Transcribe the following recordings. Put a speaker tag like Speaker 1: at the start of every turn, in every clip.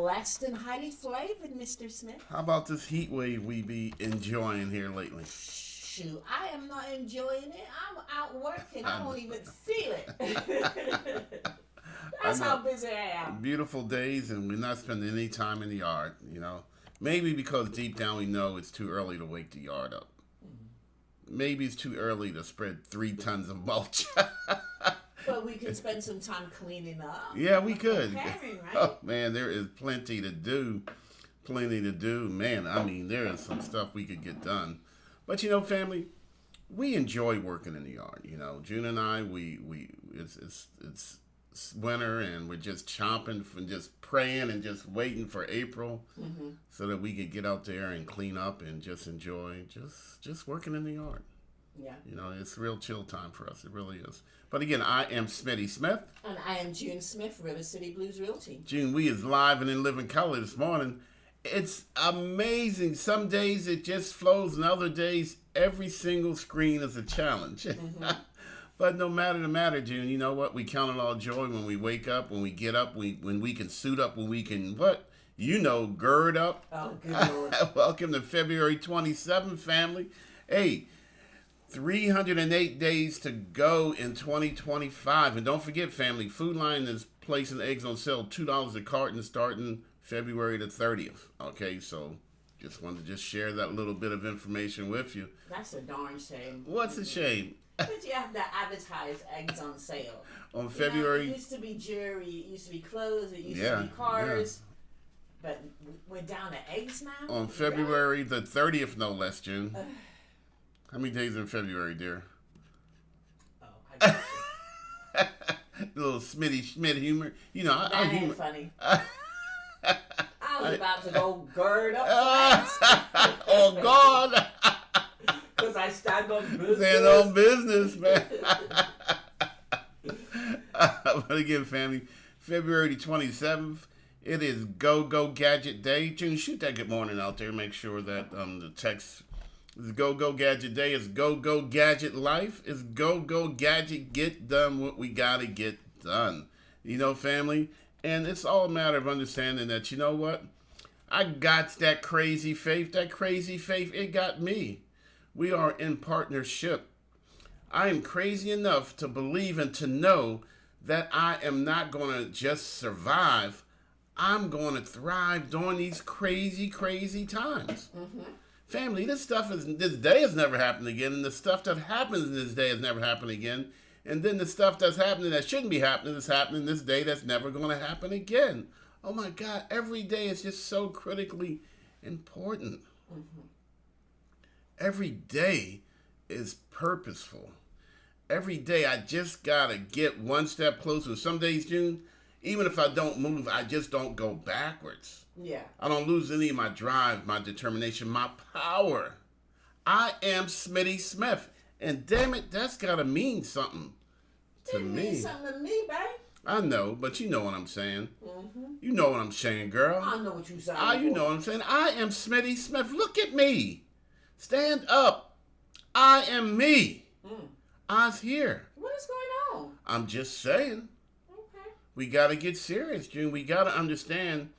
Speaker 1: blessed and highly flavored, Mr. Smith.
Speaker 2: How about this heat wave we be enjoying here lately?
Speaker 1: Shoot, I am not enjoying it. I'm out working. I don't even feel it. That's how busy I am.
Speaker 2: Beautiful days, and we're not spending any time in the yard, Maybe because deep down we know it's too early to wake the yard up. Maybe it's too early to spread 3 tons of mulch.
Speaker 1: But we could spend some time cleaning up.
Speaker 2: Yeah, we could.
Speaker 1: Preparing, right?
Speaker 2: Oh, man, there is plenty to do. Plenty to do. Man, I mean, there is some stuff we could get done. But, family, we enjoy working in the yard. June and I, it's winter, and we're just chomping and just praying and just waiting for April so that we could get out there and clean up and just enjoy just working in the yard.
Speaker 1: Yeah.
Speaker 2: It's real chill time for us. It really is. But again, I am Smitty Smith.
Speaker 1: And I am June Smith, River City Blues Realty.
Speaker 2: June, we is live and in living color this morning. It's amazing. Some days it just flows, and other days every single screen is a challenge. But no matter the matter, June, you know what? We count it all joy when we wake up, when we get up, when we can suit up, when we can, gird up.
Speaker 1: Oh, good Lord.
Speaker 2: Welcome to February 27th, family. Hey, 308 days to go in 2025. And don't forget, family, Food Lion is placing eggs on sale, $2 a carton starting February the 30th. Okay, so just wanted to share that little bit of information with you.
Speaker 1: That's a darn shame.
Speaker 2: What's a shame?
Speaker 1: But you have to advertise eggs on sale.
Speaker 2: On February.
Speaker 1: It used to be jewelry, it used to be clothes, it used to be cars. Yeah. But we're down to eggs now?
Speaker 2: On February the 30th, no less, June. How many days in February, dear?
Speaker 1: Oh, I got you.
Speaker 2: Little Smitty Schmidt humor.
Speaker 1: That
Speaker 2: I
Speaker 1: ain't
Speaker 2: humor.
Speaker 1: funny. I was about to go gird up flags.
Speaker 2: Oh, God.
Speaker 1: Because I stand on business.
Speaker 2: Stand on business, man. But again, family, February the 27th, it is Go Gadget Day. June, shoot that good morning out there. Make sure that the text is Go Gadget Day. It's Go Gadget Life. It's Go Gadget Get Done what we got to get done. Family? And it's all a matter of understanding that, you know what? I got that crazy faith. That crazy faith, it got me. We are in partnership. I am crazy enough to believe and to know that I am not going to just survive. I'm going to thrive during these crazy, crazy times. Family, this day has never happened again, and the stuff that happens in this day has never happened again. And then the stuff that's happening that shouldn't be happening is happening this day that's never going to happen again. Oh my God, every day is just so critically important. Every day is purposeful. Every day I just got to get one step closer. Some days, June, even if I don't move, I just don't go backwards.
Speaker 1: Yeah.
Speaker 2: I don't lose any of my drive, my determination, my power. I am Smitty Smith. And damn it, that's got to mean something to me.
Speaker 1: It means something to me, babe.
Speaker 2: I know, but you know what I'm saying. You know what I'm saying, girl.
Speaker 1: I know what you're saying.
Speaker 2: You know what I'm saying. I am Smitty Smith. Look at me. Stand up. I am me. I's here.
Speaker 1: What is going on?
Speaker 2: I'm just saying.
Speaker 1: Okay.
Speaker 2: We got to get serious, June. We got to understand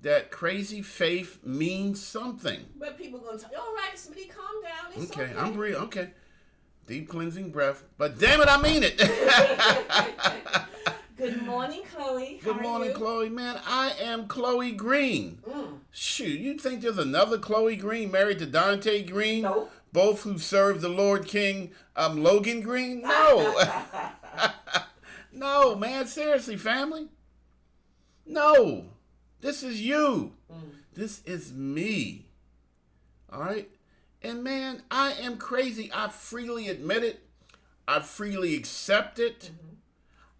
Speaker 2: that crazy faith means something.
Speaker 1: But people going to tell you, all right, Smitty, calm down. It's
Speaker 2: Okay,
Speaker 1: okay.
Speaker 2: I'm breathing. Okay. Deep cleansing breath. But damn it, I mean it.
Speaker 1: Good morning, Chloe. How
Speaker 2: Good
Speaker 1: are
Speaker 2: morning,
Speaker 1: you?
Speaker 2: Chloe. Man, I am Chloe Green. Shoot, you think there's another Chloe Green married to Dante Green?
Speaker 1: No.
Speaker 2: Both who served the Lord King Logan Green? No. No, man. Seriously, family. No. This is you. This is me. All right? And man, I am crazy. I freely admit it. I freely accept it.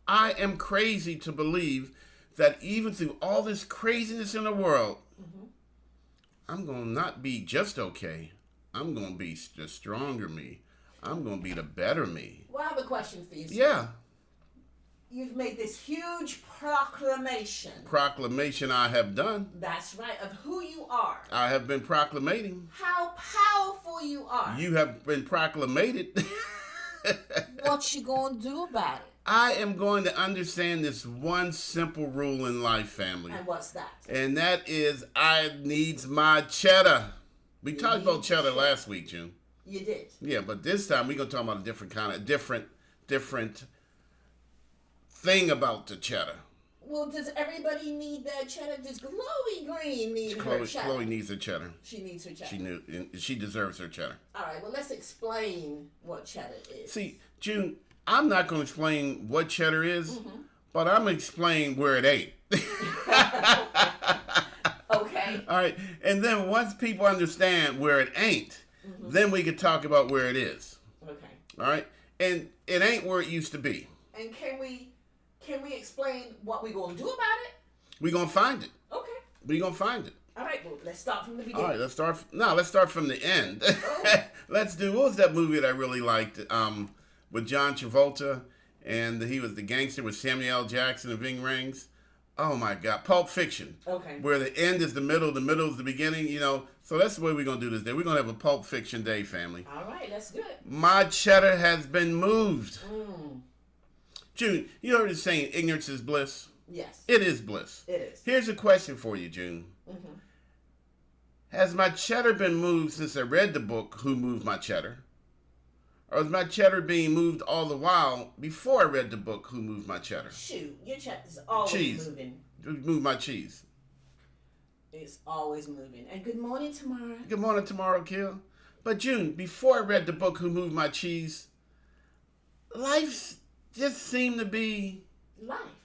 Speaker 2: I am crazy to believe that even through all this craziness in the world, I'm going to not be just okay. I'm going to be the stronger me. I'm going to be the better me.
Speaker 1: Well, I have a question for you, Smitty.
Speaker 2: Yeah.
Speaker 1: You've made this huge proclamation.
Speaker 2: Proclamation I have done.
Speaker 1: That's right, of who you are.
Speaker 2: I have been proclamating.
Speaker 1: How powerful you are.
Speaker 2: You have been proclamated.
Speaker 1: What you gonna do about it?
Speaker 2: I am going to understand this one simple rule in life, family.
Speaker 1: And what's that?
Speaker 2: And that is, I needs my cheddar. We talked about cheddar last week, June.
Speaker 1: You did.
Speaker 2: Yeah, but this time we're gonna talk about a different thing about the cheddar.
Speaker 1: Well, does everybody need that cheddar? Does Chloe Green need her cheddar?
Speaker 2: Chloe needs her cheddar.
Speaker 1: She needs her cheddar.
Speaker 2: She deserves her cheddar.
Speaker 1: All right. Well, let's explain what cheddar is.
Speaker 2: See, June, I'm not gonna explain what cheddar is, but I'm gonna explain where it ain't.
Speaker 1: Okay.
Speaker 2: All right, and then once people understand where it ain't, then we can talk about where it is.
Speaker 1: Okay.
Speaker 2: All right, and it ain't where it used to be.
Speaker 1: And can we explain what we're gonna do about it?
Speaker 2: We're gonna find it.
Speaker 1: Okay.
Speaker 2: We're gonna find it.
Speaker 1: All right. Well, let's start from the beginning.
Speaker 2: All right, let's start from the end. Let's do. What was that movie that I really liked? With John Travolta, and he was the gangster with Samuel L. Jackson and Ving Rhames. Oh my God, Pulp Fiction.
Speaker 1: Okay.
Speaker 2: Where the end is the middle is the beginning. So that's the way we're gonna do this day. We're gonna have a Pulp Fiction day, family.
Speaker 1: All right, that's good.
Speaker 2: My cheddar has been moved.
Speaker 1: Mm.
Speaker 2: June, you heard the saying, ignorance is bliss?
Speaker 1: Yes.
Speaker 2: It is bliss.
Speaker 1: It is.
Speaker 2: Here's a question for you, June.
Speaker 1: Mm-hmm.
Speaker 2: Has my cheddar been moved since I read the book, Who Moved My Cheddar? Or is my cheddar being moved all the while before I read the book, Who Moved My Cheddar?
Speaker 1: Shoot, your cheddar's always moving.
Speaker 2: Move my cheese.
Speaker 1: It's always moving. And good morning, Tamara.
Speaker 2: Good morning, Tomorrow Kill. But June, before I read the book, Who Moved My Cheese, life just seemed to be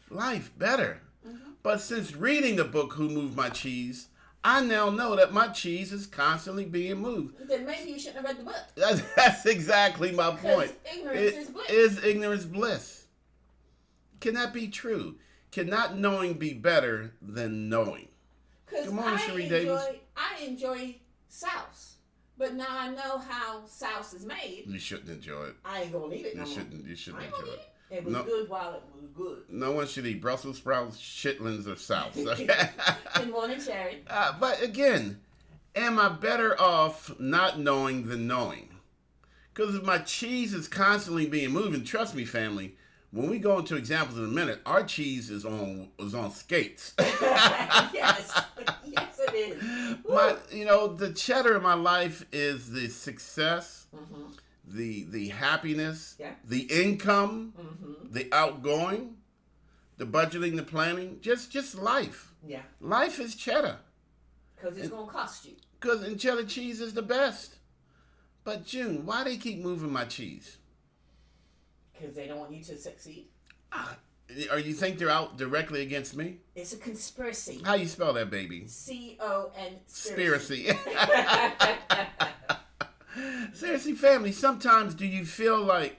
Speaker 2: life better. Mm-hmm. But since reading the book, Who Moved My Cheese, I now know that my cheese is constantly being moved.
Speaker 1: Then maybe you shouldn't have read the book.
Speaker 2: That's exactly my point.
Speaker 1: Ignorance is bliss.
Speaker 2: Is ignorance bliss? Can that be true? Can not knowing be better than knowing?
Speaker 1: Good morning, Cherie Davis. I enjoy sauce, but now I know how sauce is made.
Speaker 2: You shouldn't enjoy it.
Speaker 1: I ain't gonna eat it. You
Speaker 2: shouldn't enjoy it.
Speaker 1: It was good while it was good.
Speaker 2: No one should eat Brussels sprouts, chitlins, or sauce. Okay?
Speaker 1: Good morning, Cherry.
Speaker 2: But again, am I better off not knowing than knowing? Because if my cheese is constantly being moved, and trust me, family, when we go into examples in a minute, our cheese is on skates.
Speaker 1: Yes, it is.
Speaker 2: The cheddar in my life is the success. Mm-hmm. The happiness, the income, the outgoing, the budgeting, the planning, just life.
Speaker 1: Yeah.
Speaker 2: Life is cheddar.
Speaker 1: Because it's going to cost you.
Speaker 2: And cheddar cheese is the best. But June, why they keep moving my cheese?
Speaker 1: Because they don't want you to succeed.
Speaker 2: Or you think they're out directly against me?
Speaker 1: It's a conspiracy.
Speaker 2: How you spell that, baby?
Speaker 1: C-O-N-spiracy.
Speaker 2: Seriously, family, sometimes do you feel like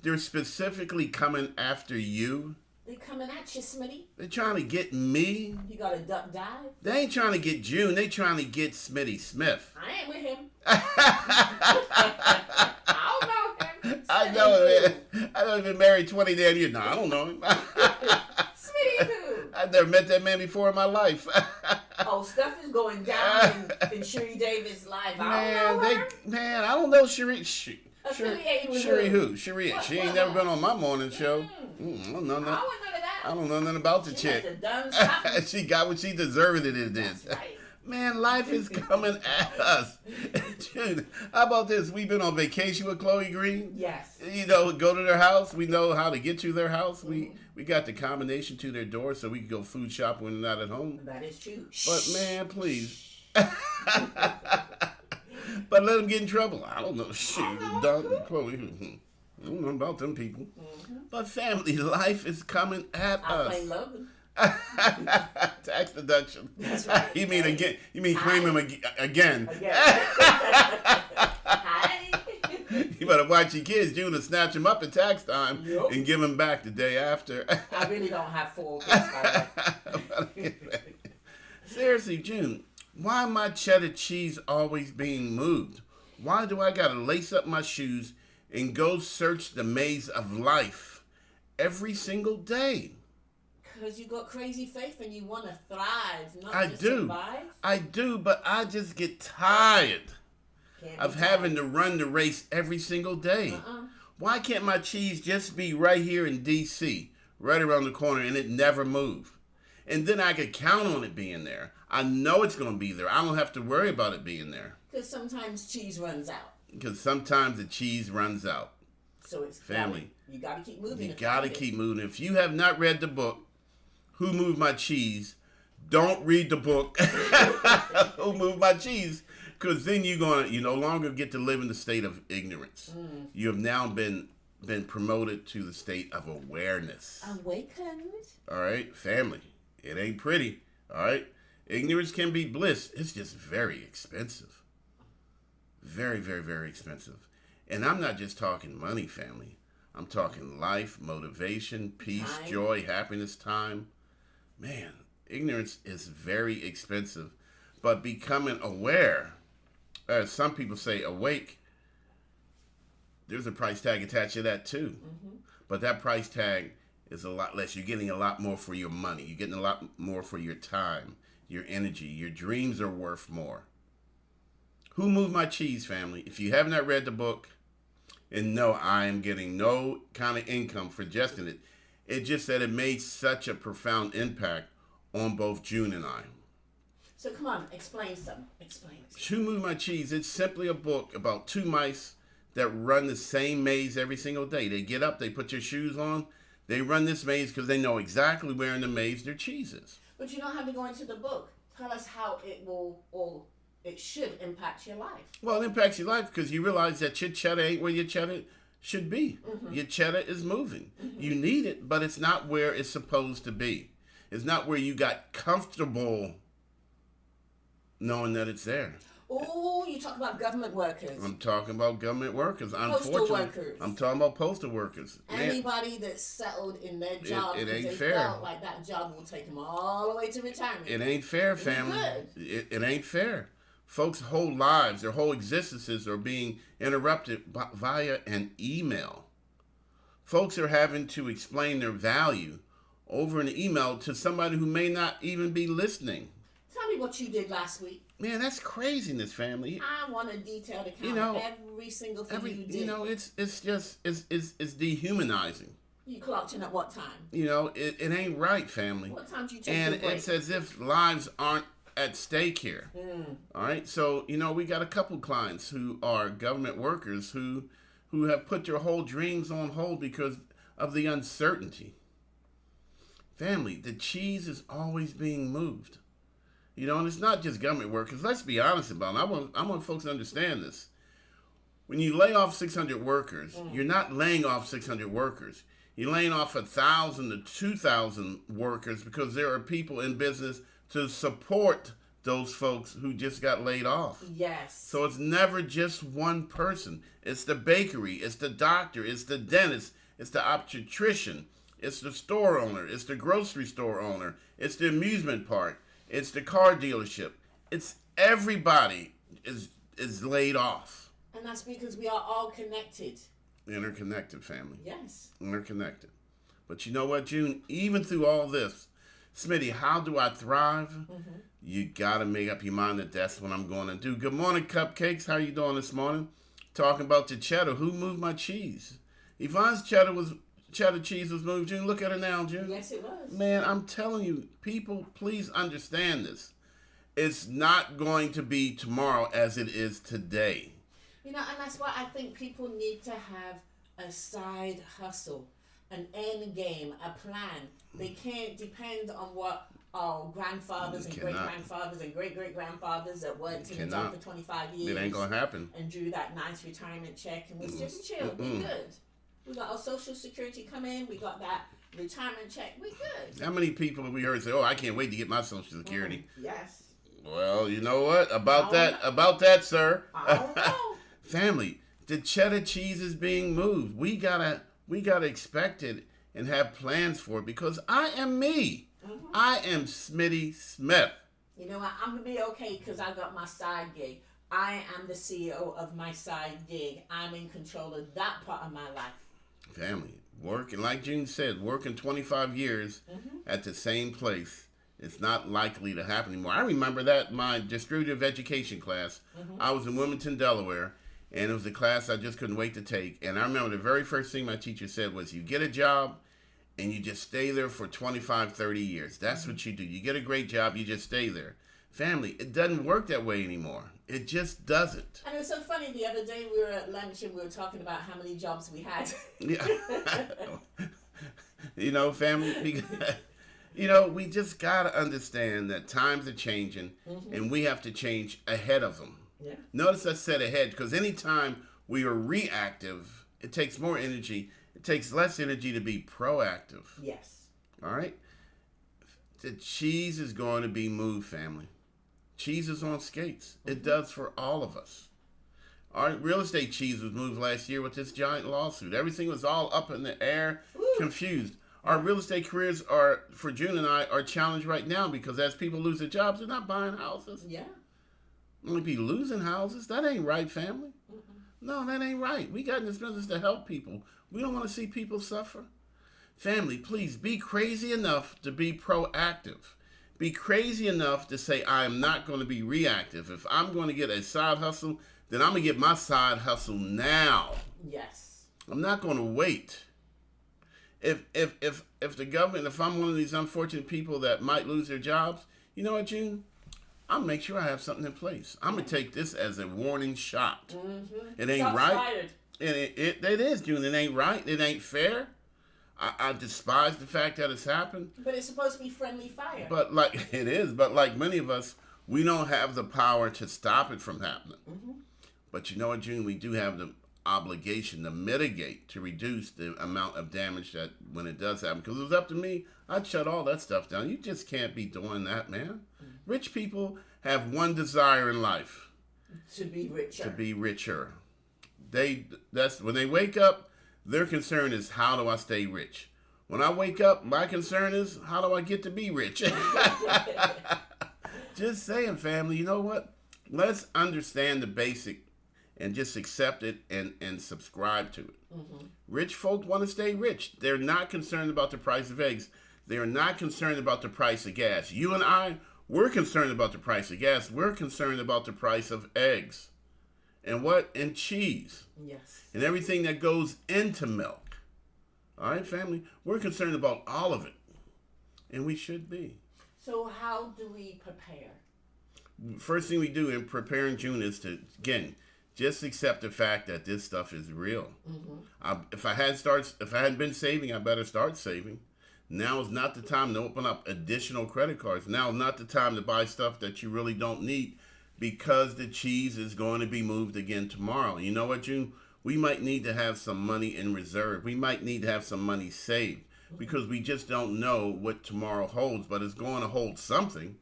Speaker 2: they're specifically coming after you?
Speaker 1: They coming at you, Smitty.
Speaker 2: They're trying to get me.
Speaker 1: You got to duck dive?
Speaker 2: They ain't trying to get June. They trying to get Smitty Smith.
Speaker 1: I ain't with him. I don't know him.
Speaker 2: I know him, man. I know he's been married 20 damn years. No, I don't know him.
Speaker 1: Smitty who?
Speaker 2: I've never met that man before in my life.
Speaker 1: Stuff is going down in Cherie Davis' life. I
Speaker 2: don't know Cherie.
Speaker 1: Affiliated with
Speaker 2: Cherie who? Cherie. She ain't never been on my morning show. I don't know that. I don't know nothing about the chick. She got what she deserved. It is.
Speaker 1: That's right.
Speaker 2: Man, life is coming at us. Dude, how about this? We've been on vacation with Chloe Green.
Speaker 1: Yes.
Speaker 2: Go to their house. We know how to get to their house. We got the combination to their door so we can go food shop when they're not at home.
Speaker 1: That is true.
Speaker 2: But man, please. But let them get in trouble. I don't know. Shoot. Chloe. I don't know about them people. Mm-hmm. But family, life is coming at us.
Speaker 1: I blame Logan.
Speaker 2: Tax deduction.
Speaker 1: That's right.
Speaker 2: You mean again? You mean claim him again?
Speaker 1: Hi.
Speaker 2: You better watch your kids. June to snatch him up at tax time and give him back the day after.
Speaker 1: I really don't have 4 kids.
Speaker 2: Seriously, June, why my cheddar cheese always being moved? Why do I gotta lace up my shoes and go search the maze of life every single day?
Speaker 1: Because you got crazy faith and you want to thrive, not just
Speaker 2: survive? I do, but I just get tired of having to run the race every single day. Why can't my cheese just be right here in D.C., right around the corner, and it never move? And then I could count on it being there. I know it's going to be there. I don't have to worry about it being there.
Speaker 1: Because sometimes cheese runs out.
Speaker 2: Because sometimes the cheese runs out.
Speaker 1: So it's
Speaker 2: family.
Speaker 1: You got to keep moving.
Speaker 2: You got to keep moving. If you have not read the book, Who Moved My Cheese, don't read the book, Who Moved My Cheese, because then you no longer get to live in the state of ignorance. You have now been promoted to the state of awareness.
Speaker 1: Awakened.
Speaker 2: All right, family. It ain't pretty. All right. Ignorance can be bliss. It's just very expensive. Very, very, very expensive. And I'm not just talking money, family. I'm talking life, motivation, peace,
Speaker 1: time.
Speaker 2: Joy, happiness, time. Man, ignorance is very expensive. But becoming aware, as some people say, awake, there's a price tag attached to that too. But that price tag is a lot less. You're getting a lot more for your money. You're getting a lot more for your time, your energy. Your dreams are worth more. Who Moved My Cheese, family? If you have not read the book, and no, I am getting no kind of income for suggesting it. It's just that it made such a profound impact on both June and I.
Speaker 1: So come on, explain something. Explain it.
Speaker 2: Who Moved My Cheese? It's simply a book about two mice that run the same maze every single day. They get up, they put their shoes on, they run this maze because they know exactly where in the maze their cheese is.
Speaker 1: But you don't have to go into the book. Tell us how it will, or it should impact your life.
Speaker 2: Well, it impacts your life because you realize that your cheddar ain't where your cheddar should be. Your cheddar is moving. You need it, but it's not where it's supposed to be. It's not where you got comfortable knowing that it's there.
Speaker 1: Oh, you talk about government workers.
Speaker 2: I'm talking about government workers.
Speaker 1: Postal workers.
Speaker 2: I'm talking about postal workers.
Speaker 1: Anybody that's settled in their job,
Speaker 2: it ain't
Speaker 1: they
Speaker 2: fair.
Speaker 1: felt like that job will take them all the way to retirement.
Speaker 2: It ain't fair, family. It ain't fair. Folks' whole lives, their whole existences are being interrupted via an email. Folks are having to explain their value over an email to somebody who may not even be listening.
Speaker 1: Tell me what you did last week.
Speaker 2: Man, that's craziness, family.
Speaker 1: I want a detailed account of every single thing you did.
Speaker 2: It's dehumanizing.
Speaker 1: You clocked in at what time?
Speaker 2: It ain't right, family.
Speaker 1: What time did you take
Speaker 2: And
Speaker 1: your break?
Speaker 2: it's as if lives aren't at stake here. All right, so we got a couple clients who are government workers who have put their whole dreams on hold because of the uncertainty. Family, the cheese is always being moved. And it's not just government workers. Let's be honest about it. I want folks to understand this. When you lay off 600 workers, you're not laying off 600 workers. You're laying off 1,000 to 2,000 workers because there are people in business to support those folks who just got laid off.
Speaker 1: Yes.
Speaker 2: So it's never just one person. It's the bakery, it's the doctor, it's the dentist, it's the obstetrician, it's the store owner, it's the grocery store owner, it's the amusement park, it's the car dealership. It's everybody is laid off.
Speaker 1: And that's because we are all connected.
Speaker 2: Interconnected, family.
Speaker 1: Yes.
Speaker 2: Interconnected. But you know what, June? Even through all this, Smitty, how do I thrive? You got to make up your mind that that's what I'm going to do. Good morning, Cupcakes. How you doing this morning? Talking about the cheddar. Who moved my cheese? Yvonne's cheddar cheese was moved. June, look at her now, June.
Speaker 1: Yes, it was.
Speaker 2: Man, I'm telling you, people, please understand this. It's not going to be tomorrow as it is today.
Speaker 1: And that's why I think people need to have a side hustle, an end game, a plan. They can't depend on what our grandfathers and great-grandfathers and great-great-grandfathers that worked in the job for 25 years.
Speaker 2: It ain't going to happen.
Speaker 1: And drew that nice retirement check and was just chill. We good. We got our Social Security come in. We got that retirement check. We good.
Speaker 2: How many people have we heard say, "Oh, I can't wait to get my Social Security"?
Speaker 1: Yes.
Speaker 2: Well, you know what about that, sir?
Speaker 1: I don't know.
Speaker 2: Family, the cheddar cheese is being moved. We gotta expect it and have plans for it because I am me. I am Smitty Smith.
Speaker 1: You know what? I'm gonna be okay because I got my side gig. I am the CEO of my side gig. I'm in control of that part of my life.
Speaker 2: Family, working, like June said, working 25 years at the same place. It's not likely to happen anymore. I remember that my distributive education class, I was in Wilmington, Delaware, And it was a class I just couldn't wait to take. And I remember the very first thing my teacher said was, you get a job and you just stay there for 25, 30 years. That's what you do. You get a great job, you just stay there. Family, it doesn't work that way anymore. It just doesn't.
Speaker 1: And it was so funny, the other day we were at lunch and we were talking about how many jobs we had.
Speaker 2: Yeah. Family, we just got to understand that times are changing and we have to change ahead of them.
Speaker 1: Yeah.
Speaker 2: Notice I said ahead, because anytime we are reactive, it takes more energy. It takes less energy to be proactive.
Speaker 1: Yes.
Speaker 2: All right? The cheese is going to be moved, family. Cheese is on skates. It does for all of us. Our real estate cheese was moved last year with this giant lawsuit. Everything was all up in the air, confused. Our real estate careers are, for June and I, are challenged right now because as people lose their jobs, they're not buying houses.
Speaker 1: Yeah.
Speaker 2: Only be losing houses. That ain't right, family. No, that ain't right. We got in this business to help people. We don't want to see people suffer. Family, please be crazy enough to be proactive. Be crazy enough to say, I am not going to be reactive. If I'm going to get a side hustle, then I'm going to get my side hustle now.
Speaker 1: Yes.
Speaker 2: I'm not going to wait. If the government, if I'm one of these unfortunate people that might lose their jobs, you know what, June? I'll make sure I have something in place. I'm going to take this as a warning shot. It ain't right.
Speaker 1: Fired.
Speaker 2: And it is, June. It ain't right. It ain't fair. I despise the fact that it's happened.
Speaker 1: But it's supposed to be friendly fire.
Speaker 2: But like many of us, we don't have the power to stop it from happening. But you know what, June? We do have the obligation to mitigate, to reduce the amount of damage that when it does happen. Because if it was up to me, I'd shut all that stuff down. You just can't be doing that, man. Rich people have one desire in life.
Speaker 1: To be richer.
Speaker 2: To be richer. That's when they wake up, their concern is, how do I stay rich? When I wake up, my concern is, how do I get to be rich? Just saying, family, you know what? Let's understand the basic and just accept it and subscribe to it. Rich folk want to stay rich. They're not concerned about the price of eggs. They are not concerned about the price of gas. You and I, we're concerned about the price of gas. We're concerned about the price of eggs. And what? And cheese.
Speaker 1: Yes.
Speaker 2: And everything that goes into milk. All right, family? We're concerned about all of it. And we should be.
Speaker 1: So how do we prepare?
Speaker 2: First thing we do in preparing June is to, again, just accept the fact that this stuff is real. If I hadn't been saving, I better start saving. Now is not the time to open up additional credit cards. Now is not the time to buy stuff that you really don't need, because the cheese is going to be moved again tomorrow. You know what, June? We might need to have some money in reserve. We might need to have some money saved, because we just don't know what tomorrow holds, but it's going to hold something.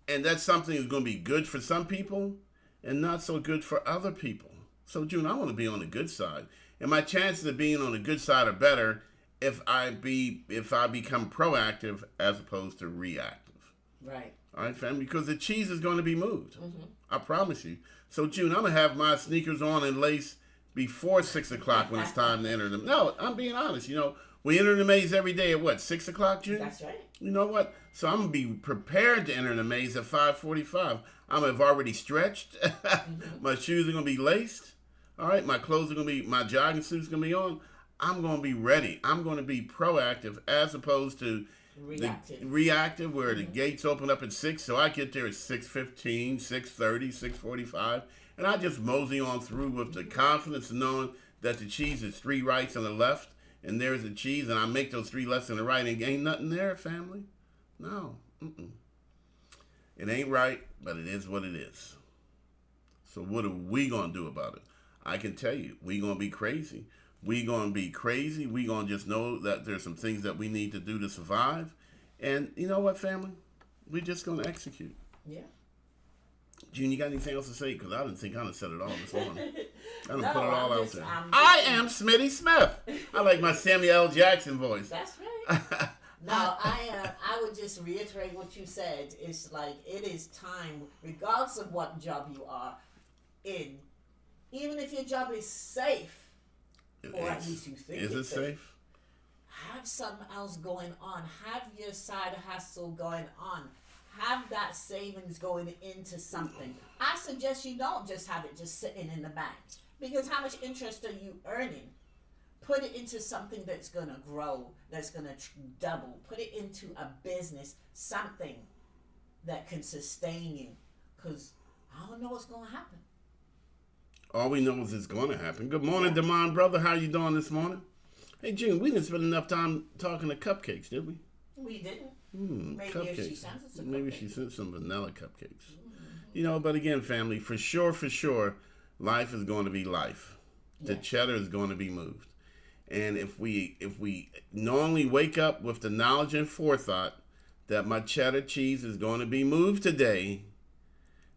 Speaker 2: And that something is going to be good for some people and not so good for other people. So, June, I want to be on the good side. And my chances of being on the good side are better if I become proactive as opposed to reactive.
Speaker 1: Right.
Speaker 2: All right, family, because the cheese is going to be moved. I promise you. So, June, I'm going to have my sneakers on and lace before 6 o'clock when it's time to enter them. No, I'm being honest. You know, we enter the maze every day at what, 6 o'clock, June?
Speaker 1: That's right.
Speaker 2: You know what? So I'm going to be prepared to enter the maze at 5:45. I'm going to have already stretched. My shoes are going to be laced. All right, my clothes are going to be, my jogging suit's going to be on. I'm going to be ready. I'm going to be proactive as opposed to reactive where the gates open up at 6. So I get there at 6:15, 6:30, 6:45. And I just mosey on through with the confidence of knowing that the cheese is 3 rights and a left. And there's the cheese, and I make those 3 lefts and a right, and ain't nothing there, family. No. It ain't right, but it is what it is. So what are we going to do about it? I can tell you, we going to be crazy. We going to be crazy. We going to just know that there's some things that we need to do to survive. And you know what, family? We're just going to execute.
Speaker 1: Yeah.
Speaker 2: June, you got anything else to say? Because I didn't think I done said it all this morning. I done
Speaker 1: No,
Speaker 2: put it all
Speaker 1: I'm
Speaker 2: out
Speaker 1: just-
Speaker 2: there.
Speaker 1: I'm
Speaker 2: I am Smitty Smith. I like my Samuel L. Jackson voice.
Speaker 1: That's right. Now, I would just reiterate what you said. It's like, it is time, regardless of what job you are in, even if your job is safe, or at least you think
Speaker 2: Is it safe?
Speaker 1: have something else going on. Have your side hustle going on. Have that savings going into something. I suggest you don't just have it just sitting in the bank, because how much interest are you earning? Put it into something that's going to grow, that's going to double. Put it into a business, something that can sustain you, because I don't know what's going to happen.
Speaker 2: All we know is it's going to happen. Good morning, Damon, brother. How you doing this morning? Hey, June, we didn't spend enough time talking to cupcakes, did we?
Speaker 1: We didn't.
Speaker 2: Maybe
Speaker 1: cupcakes. If she sent us some
Speaker 2: Maybe
Speaker 1: cupcakes.
Speaker 2: she sent some vanilla cupcakes. But again, family, for sure, life is going to be life. The cheddar is going to be moved. And if we normally wake up with the knowledge and forethought that my cheddar cheese is going to be moved today,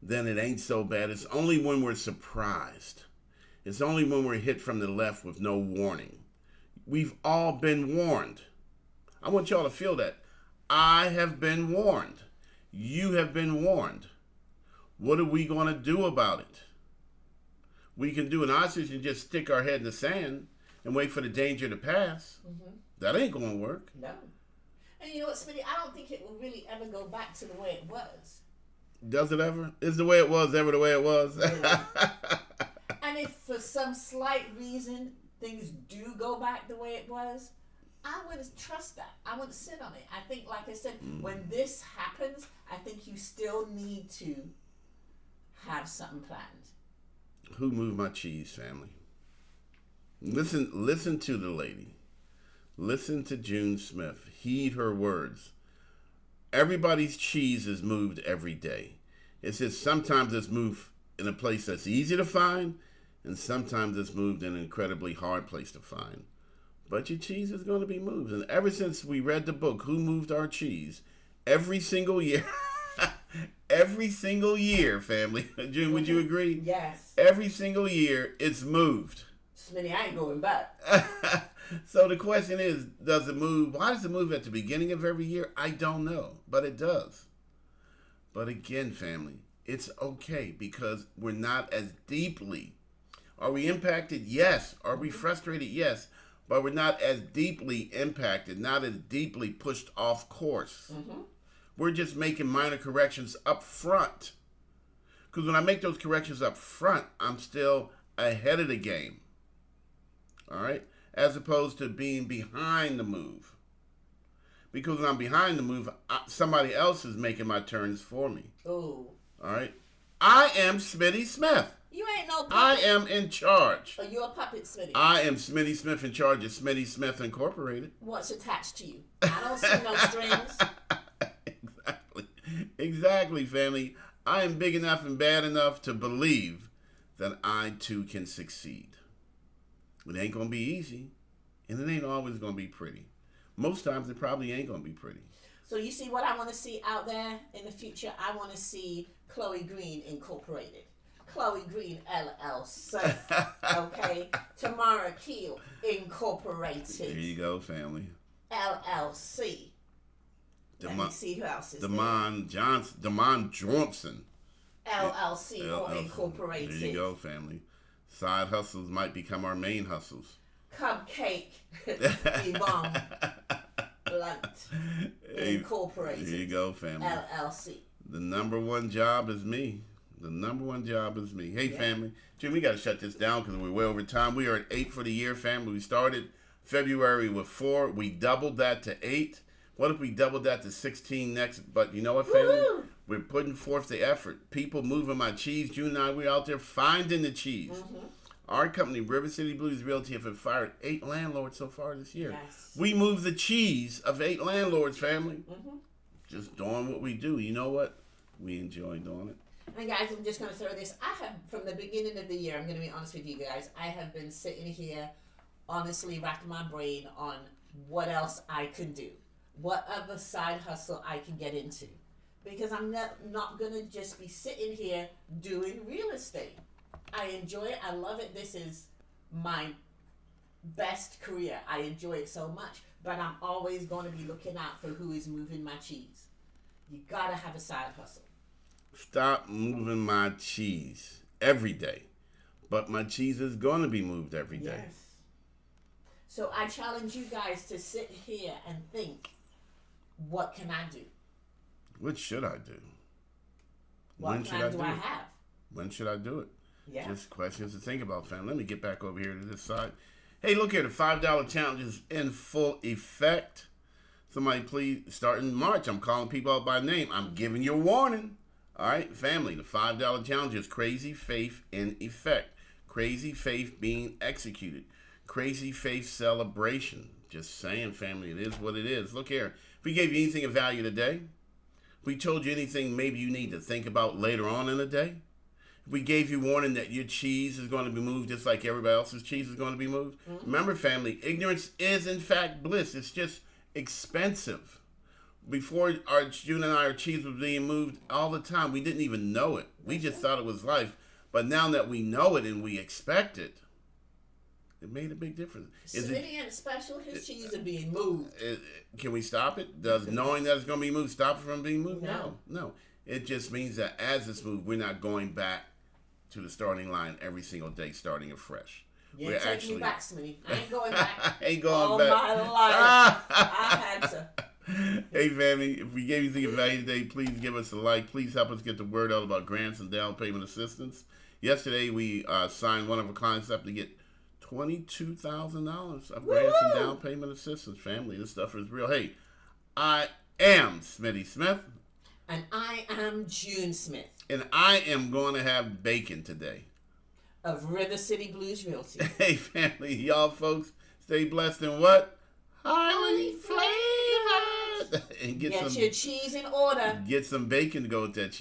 Speaker 2: then it ain't so bad. It's only when we're surprised. It's only when we're hit from the left with no warning. We've all been warned. I want y'all to feel that. I have been warned. You have been warned. What are we going to do about it? We can do an ostrich and just stick our head in the sand and wait for the danger to pass. Mm-hmm. That ain't going to work.
Speaker 1: No. And you know what, Smitty? I don't think it will really ever go back to the way it was.
Speaker 2: Does it ever? Is the way it was ever the way it was?
Speaker 1: Really? And if for some slight reason things do go back the way it was, I wouldn't trust that. I wouldn't sit on it. I think, like I said, when this happens, I think you still need to have something planned.
Speaker 2: Who moved my cheese, family? Listen to the lady. Listen to June Smith. Heed her words. Everybody's cheese is moved every day. It says sometimes it's moved in a place that's easy to find, and sometimes it's moved in an incredibly hard place to find. But your cheese is going to be moved. And ever since we read the book, Who Moved Our Cheese, every single year, family, June, would you agree?
Speaker 1: Yes.
Speaker 2: Every single year, it's moved.
Speaker 1: Smitty, I ain't going back.
Speaker 2: So the question is, does it move? Why does it move at the beginning of every year? I don't know, but it does. But again, family, it's okay because we're not as deeply. Are we impacted? Yes. Are we frustrated? Yes. But we're not as deeply impacted, not as deeply pushed off course. Mm-hmm. We're just making minor corrections up front. Because when I make those corrections up front, I'm still ahead of the game. All right? As opposed to being behind the move. Because when I'm behind the move, somebody else is making my turns for me.
Speaker 1: Ooh.
Speaker 2: All right? I am Smitty Smith.
Speaker 1: You ain't no puppet.
Speaker 2: I am in charge.
Speaker 1: Oh, you're a puppet, Smitty.
Speaker 2: I am Smitty Smith in charge of Smitty Smith Incorporated.
Speaker 1: What's attached to you? I don't see no strings.
Speaker 2: Exactly, family. I am big enough and bad enough to believe that I too can succeed. It ain't going to be easy, and it ain't always going to be pretty. Most times it probably ain't going to be pretty.
Speaker 1: So you see what I want to see out there in the future? I want to see Chloe Green Incorporated. Chloe Green LLC. Okay? Tamara Keel Incorporated.
Speaker 2: There you go, family.
Speaker 1: LLC. Let me see who else is
Speaker 2: Damon Johnson.
Speaker 1: LLC or Incorporated.
Speaker 2: There you go, family. Side hustles might become our main hustles.
Speaker 1: Cupcake Yvonne Blunt Incorporated.
Speaker 2: There you go, family.
Speaker 1: LLC.
Speaker 2: The number one job is me. Hey, family. Jim, we got to shut this down because we're way over time. We are at 8 for the year, family. We started February with 4. We doubled that to 8. What if we doubled that to 16 next? But you know what, family? Woo-hoo! We're putting forth the effort. People moving my cheese. June and I, we're out there finding the cheese. Mm-hmm. Our company, River City Blues Realty, have fired 8 landlords so far this year. Yes. We moved the cheese of 8 landlords, family. Mm-hmm. Just doing what we do. You know what? We enjoy doing it.
Speaker 1: And guys, I'm just going to throw this. I have, from the beginning of the year, I'm going to be honest with you guys, I have been sitting here, honestly, racking my brain on what else I could do. What other side hustle I can get into. Because I'm not going to just be sitting here doing real estate. I enjoy it. I love it. This is my best career. I enjoy it so much. But I'm always going to be looking out for who is moving my cheese. You got to have a side hustle.
Speaker 2: Stop moving my cheese every day. But my cheese is going to be moved every day.
Speaker 1: Yes. So I challenge you guys to sit here and think, what can I do?
Speaker 2: What should I do?
Speaker 1: What plan do I have?
Speaker 2: When should I do it?
Speaker 1: Yeah.
Speaker 2: Just questions to think about, fam. Let me get back over here to this side. Hey, look here. The $5 challenge is in full effect. Somebody please, starting March, I'm calling people out by name. I'm giving you a warning. All right, family, the $5 challenge is Crazy Faith in effect. Crazy Faith being executed. Crazy Faith celebration. Just saying, family, it is what it is. Look here. If we gave you anything of value today, if we told you anything maybe you need to think about later on in the day, if we gave you warning that your cheese is going to be moved just like everybody else's cheese is going to be moved, remember, family, ignorance is in fact bliss. It's just expensive. Before June and our cheese was being moved all the time, we didn't even know it. We just thought it was life. But now that we know it and we expect it, it made a big difference.
Speaker 1: Smitty and Special, his cheese are being moved.
Speaker 2: Can we stop it? Does knowing that it's going to be moved stop it from being moved?
Speaker 1: No.
Speaker 2: No. It just means that as it's moved, we're not going back to the starting line every single day, starting afresh.
Speaker 1: You ain't taking me back, Smitty. I ain't going back.
Speaker 2: I ain't going
Speaker 1: all
Speaker 2: back.
Speaker 1: All my life, I had to.
Speaker 2: Hey, family, if we gave you anything of value today, please give us a like. Please help us get the word out about grants and down payment assistance. Yesterday, we signed one of our clients up to get $22,000 of grants and down payment assistance. Family, this stuff is real. Hey, I am Smitty Smith.
Speaker 1: And I am June Smith.
Speaker 2: And I am going to have bacon today.
Speaker 1: Of River City Blues Realty.
Speaker 2: Hey, family, y'all folks, stay blessed and what? Highly flavored. And
Speaker 1: Get your cheese in order.
Speaker 2: Get some bacon to go with that cheese.